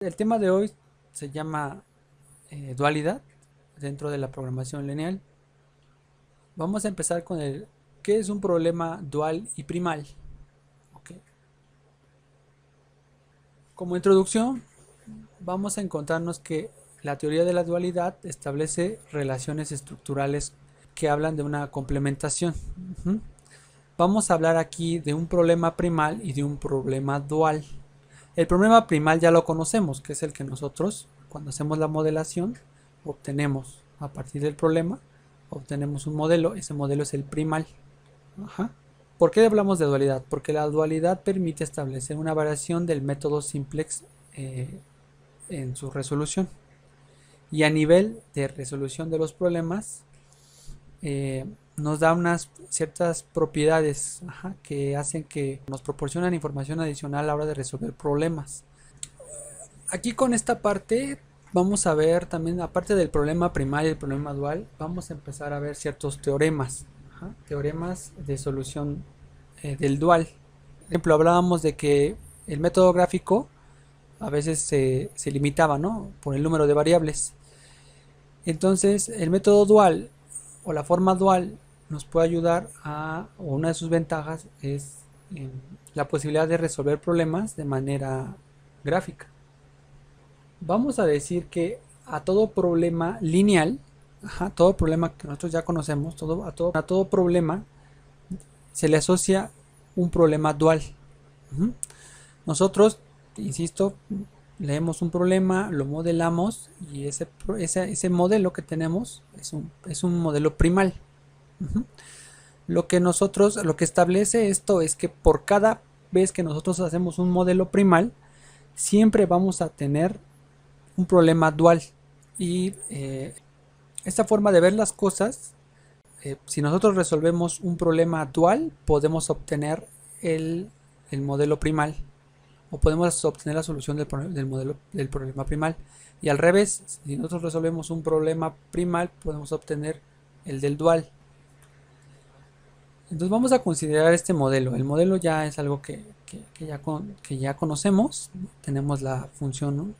El tema de hoy se llama dualidad dentro de la programación lineal. Vamos a empezar con el ¿qué es un problema dual y primal? Okay. Como introducción, vamos a encontrarnos que la teoría de la dualidad establece relaciones estructurales que hablan de una complementación. Vamos a hablar aquí de un problema primal y de un problema dual. El problema primal ya lo conocemos, que es el que nosotros, cuando hacemos la modelación, obtenemos a partir del problema, obtenemos un modelo, ese modelo es el primal. Ajá. ¿Por qué hablamos de dualidad? Porque la dualidad permite establecer una variación del método simplex en su resolución. Y a nivel de resolución de los problemas, nos da unas ciertas propiedades que hacen que nos proporcionan información adicional a la hora de resolver problemas. Aquí con esta parte vamos a ver también, aparte del problema primal y el problema dual, vamos a empezar a ver ciertos teoremas, teoremas de solución del dual. Por ejemplo, hablábamos de que el método gráfico a veces se limitaba, ¿no?, por el número de variables. Entonces, el método dual o la forma dual nos puede ayudar o una de sus ventajas es la posibilidad de resolver problemas de manera gráfica. Vamos a decir que a todo problema lineal, todo problema que nosotros ya conocemos, a todo problema se le asocia un problema dual. Nosotros, insisto, leemos un problema, lo modelamos y ese modelo que tenemos es un modelo primal. Lo que establece esto es que por cada vez que nosotros hacemos un modelo primal, siempre vamos a tener un problema dual. Y esta forma de ver las cosas, si nosotros resolvemos un problema dual, podemos obtener el modelo primal, o podemos obtener la solución del problema primal. Y al revés, si nosotros resolvemos un problema primal, podemos obtener el del dual. Entonces vamos a considerar este modelo. El modelo ya es algo que ya conocemos. Tenemos la función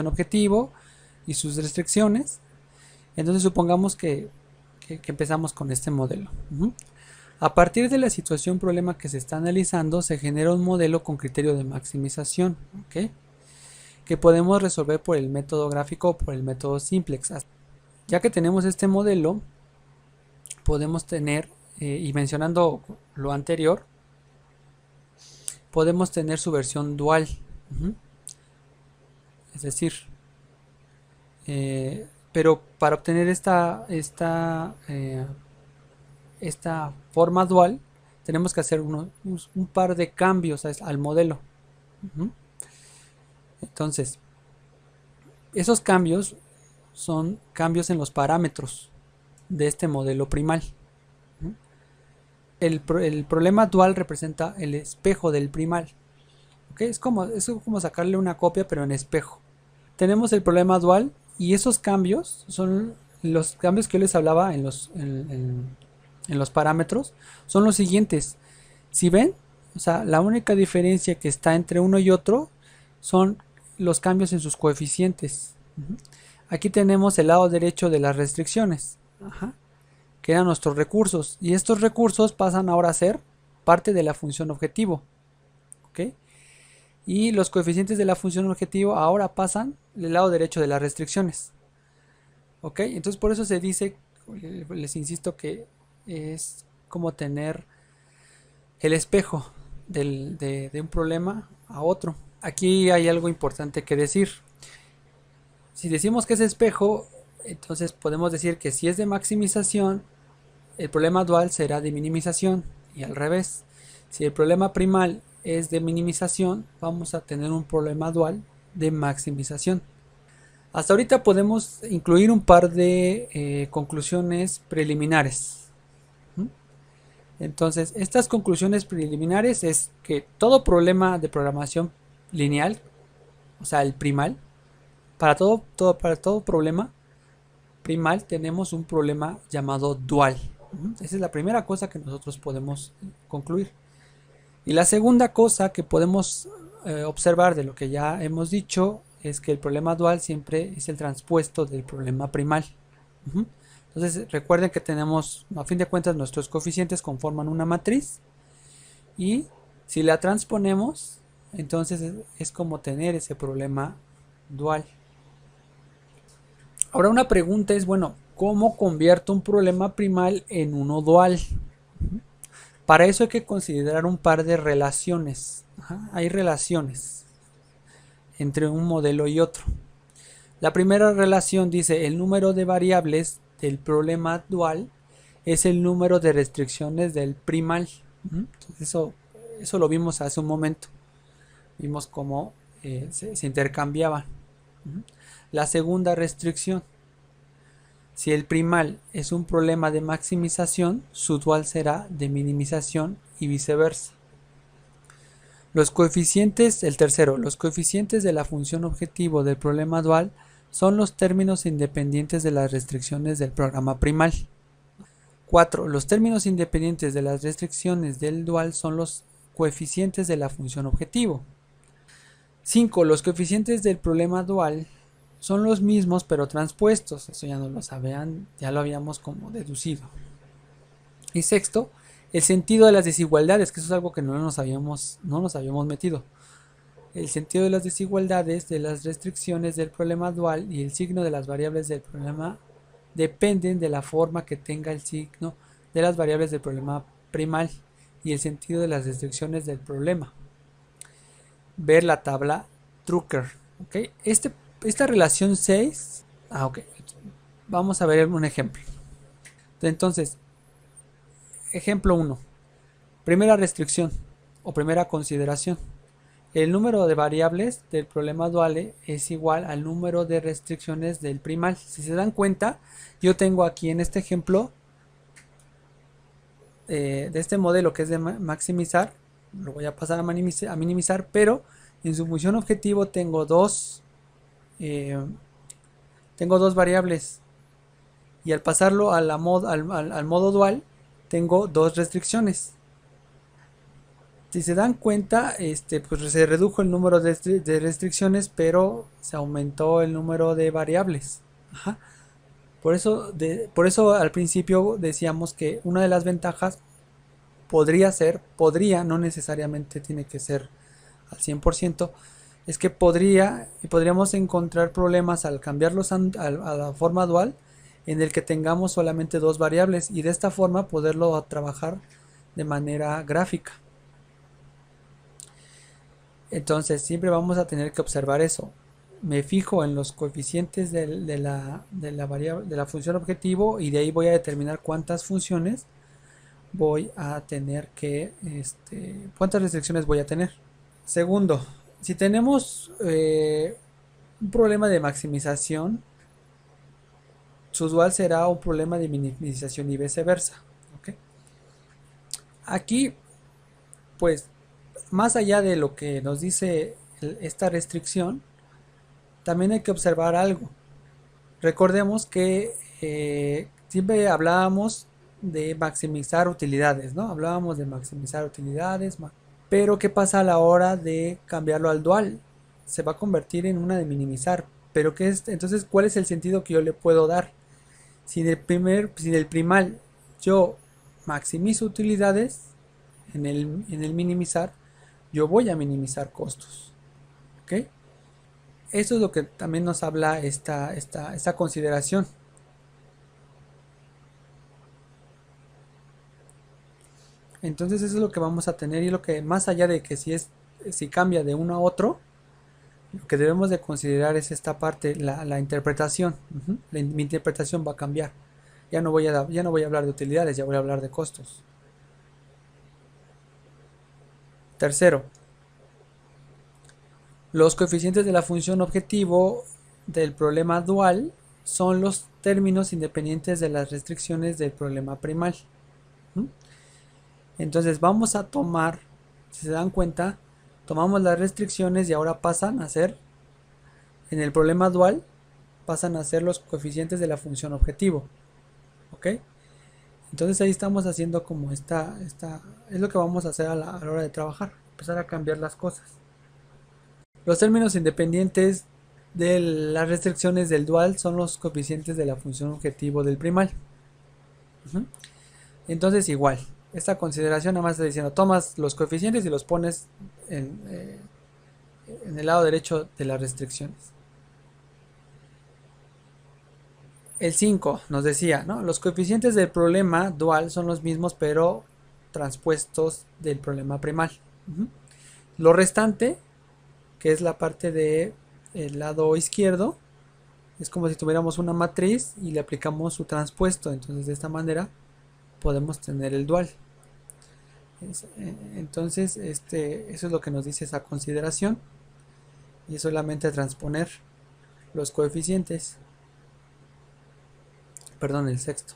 objetivo y sus restricciones. Entonces supongamos que empezamos con este modelo. A partir de la situación problema que se está analizando, se genera un modelo con criterio de maximización, que podemos resolver por el método gráfico o por el método simplex. Ya que tenemos este modelo, podemos tener, y mencionando lo anterior, podemos tener su versión dual. Es decir, pero para obtener esta forma dual, tenemos que hacer un par de cambios al modelo. Entonces, esos cambios son cambios en los parámetros de este modelo primal. El problema dual representa el espejo del primal. Es como sacarle una copia pero en espejo. Tenemos el problema dual y esos cambios son los cambios que yo les hablaba en los parámetros. Son los siguientes. Si ven, o sea, la única diferencia que está entre uno y otro son los cambios en sus coeficientes. Aquí tenemos el lado derecho de las restricciones, que eran nuestros recursos, y estos recursos pasan ahora a ser parte de la función objetivo. Y los coeficientes de la función objetivo ahora pasan del lado derecho de las restricciones. Entonces por eso se dice, les insisto, que es como tener el espejo de un problema a otro. Aquí hay algo importante que decir. Si decimos que es espejo, entonces podemos decir que si es de maximización, el problema dual será de minimización, y al revés. Si el problema primal es de minimización, vamos a tener un problema dual de maximización. Hasta ahorita podemos incluir un par de conclusiones preliminares. Entonces, estas conclusiones preliminares es que todo problema de programación lineal, o sea, el primal, para todo problema primal tenemos un problema llamado dual. Esa es la primera cosa que nosotros podemos concluir. Y la segunda cosa que podemos observar de lo que ya hemos dicho es que el problema dual siempre es el transpuesto del problema primal. Entonces recuerden que tenemos, a fin de cuentas, nuestros coeficientes conforman una matriz y si la transponemos, entonces es como tener ese problema dual. Ahora una pregunta es, bueno, ¿cómo convierto un problema primal en uno dual? Para eso hay que considerar un par de relaciones. Hay relaciones entre un modelo y otro. La primera relación dice el número de variables del problema dual es el número de restricciones del primal. Eso lo vimos hace un momento. Vimos cómo se intercambiaban. La segunda restricción. Si el primal es un problema de maximización, su dual será de minimización y viceversa. Los coeficientes, el tercero, los coeficientes de la función objetivo del problema dual son los términos independientes de las restricciones del programa primal. 4. Los términos independientes de las restricciones del dual son los coeficientes de la función objetivo. 5. Los coeficientes del problema dual son los mismos pero transpuestos. Eso ya no lo sabían, ya lo habíamos como deducido. Y sexto, el sentido de las desigualdades, que eso es algo que no nos habíamos metido. El sentido de las desigualdades de las restricciones del problema dual y el signo de las variables del problema dependen de la forma que tenga el signo de las variables del problema primal y el sentido de las restricciones del problema. Ver la tabla Drucker. ¿Okay? Esta relación 6, vamos a ver un ejemplo. Entonces, ejemplo 1. Primera restricción o primera consideración. El número de variables del problema dual es igual al número de restricciones del primal. Si se dan cuenta, yo tengo aquí en este ejemplo de este modelo que es de maximizar, lo voy a pasar a minimizar, pero en su función objetivo tengo dos variables y al pasarlo al modo dual tengo dos restricciones. Si se dan cuenta, pues se redujo el número de restricciones, pero se aumentó el número de variables. Por eso al principio decíamos que una de las ventajas podría, no necesariamente tiene que ser al 100%, es que podríamos encontrar problemas al cambiarlos a la forma dual en el que tengamos solamente dos variables y de esta forma poderlo trabajar de manera gráfica. Entonces siempre vamos a tener que observar eso. Me fijo en los coeficientes de la función objetivo y de ahí voy a determinar cuántas funciones voy a tener que, cuántas restricciones voy a tener. Segundo, si tenemos un problema de maximización, su dual será un problema de minimización y viceversa. ¿Okay? Aquí, pues, más allá de lo que nos dice esta restricción, también hay que observar algo. Recordemos que siempre hablábamos de maximizar utilidades, ¿no? Hablábamos de maximizar utilidades, pero ¿qué pasa a la hora de cambiarlo al dual? Se va a convertir en una de minimizar. Pero entonces, ¿cuál es el sentido que yo le puedo dar? Si en el primal yo maximizo utilidades, en el minimizar, yo voy a minimizar costos. ¿Ok? Eso es lo que también nos habla esta consideración. Entonces eso es lo que vamos a tener y lo que más allá de que si cambia de uno a otro, lo que debemos de considerar es esta parte, la interpretación. Mi interpretación va a cambiar. Ya no voy a hablar de utilidades, ya voy a hablar de costos. Tercero, los coeficientes de la función objetivo del problema dual son los términos independientes de las restricciones del problema primal. Entonces vamos a tomar, si se dan cuenta, tomamos las restricciones y ahora pasan a ser, en el problema dual, pasan a ser los coeficientes de la función objetivo. ¿Ok? Entonces ahí estamos haciendo como es lo que vamos a hacer a la hora de trabajar, empezar a cambiar las cosas. Los términos independientes de las restricciones del dual son los coeficientes de la función objetivo del primal. Entonces igual, esta consideración nada más está diciendo, tomas los coeficientes y los pones en el lado derecho de las restricciones. El 5 nos decía, ¿no? Los coeficientes del problema dual son los mismos pero transpuestos del problema primal. Lo restante, que es la parte del lado izquierdo, es como si tuviéramos una matriz y le aplicamos su transpuesto. Entonces de esta manera podemos tener el dual. Entonces eso es lo que nos dice esa consideración, y es solamente transponer los coeficientes. Perdón, el sexto.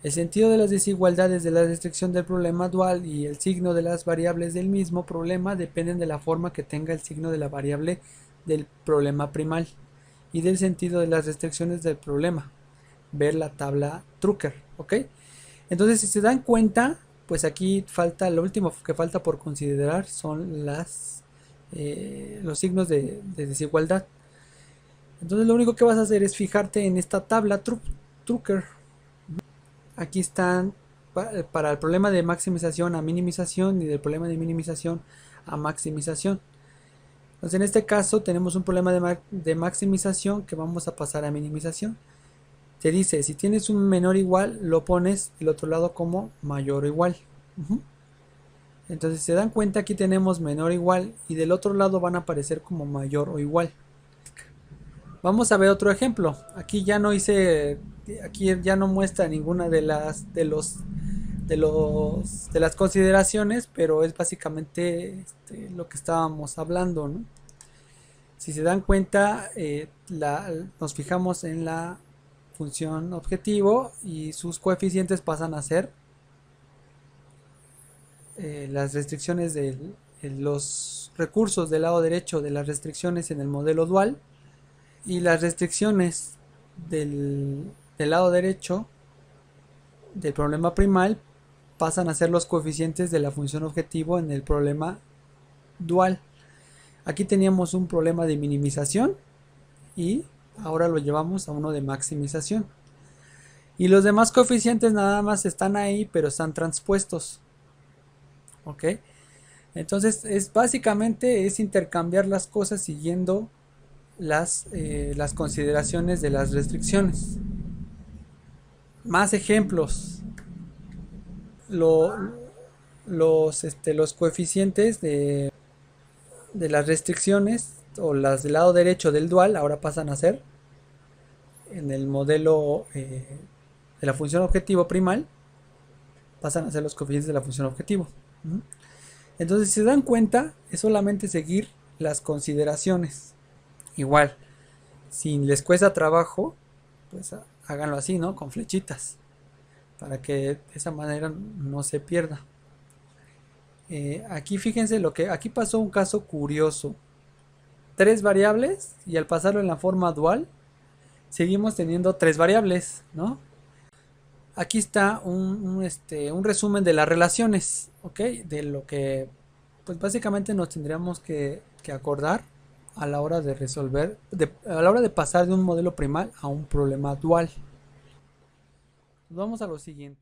El sentido de las desigualdades de la restricción del problema dual y el signo de las variables del mismo problema dependen de la forma que tenga el signo de la variable del problema primal y del sentido de las restricciones del problema. Ver la tabla Drucker, ¿ok? Entonces, si se dan cuenta, pues aquí falta, lo último que falta por considerar son los signos de desigualdad. Entonces lo único que vas a hacer es fijarte en esta tabla Drucker. Aquí están para el problema de maximización a minimización y del problema de minimización a maximización. Entonces en este caso tenemos un problema de maximización que vamos a pasar a minimización. Te dice, si tienes un menor o igual, lo pones el otro lado como mayor o igual. Entonces si se dan cuenta, aquí tenemos menor o igual y del otro lado van a aparecer como mayor o igual. Vamos a ver otro ejemplo. Aquí ya no muestra ninguna de las consideraciones, pero es básicamente lo que estábamos hablando, ¿no? Si se dan cuenta, nos fijamos en la función objetivo y sus coeficientes pasan a ser las restricciones de los recursos del lado derecho de las restricciones en el modelo dual. Y las restricciones del lado derecho del problema primal pasan a ser los coeficientes de la función objetivo en el problema dual. Aquí teníamos un problema de minimización y ahora lo llevamos a uno de maximización. Y los demás coeficientes nada más están ahí, pero están transpuestos. ¿Ok? Entonces básicamente es intercambiar las cosas siguiendo las consideraciones de las restricciones. Más ejemplos. Los coeficientes de las restricciones o las del lado derecho del dual ahora pasan a ser en el modelo de la función objetivo primal, pasan a ser los coeficientes de la función objetivo. Entonces, si se dan cuenta, es solamente seguir las consideraciones. Igual, si les cuesta trabajo, pues háganlo así, ¿no? Con flechitas, para que de esa manera no se pierda. Aquí fíjense aquí pasó un caso curioso. 3 variables y al pasarlo en la forma dual, seguimos teniendo 3 variables, ¿no? Aquí está un resumen de las relaciones, ¿ok? De lo que, pues básicamente nos tendríamos que acordar a la hora de resolver, a la hora de pasar de un modelo primal a un problema dual. Vamos a lo siguiente.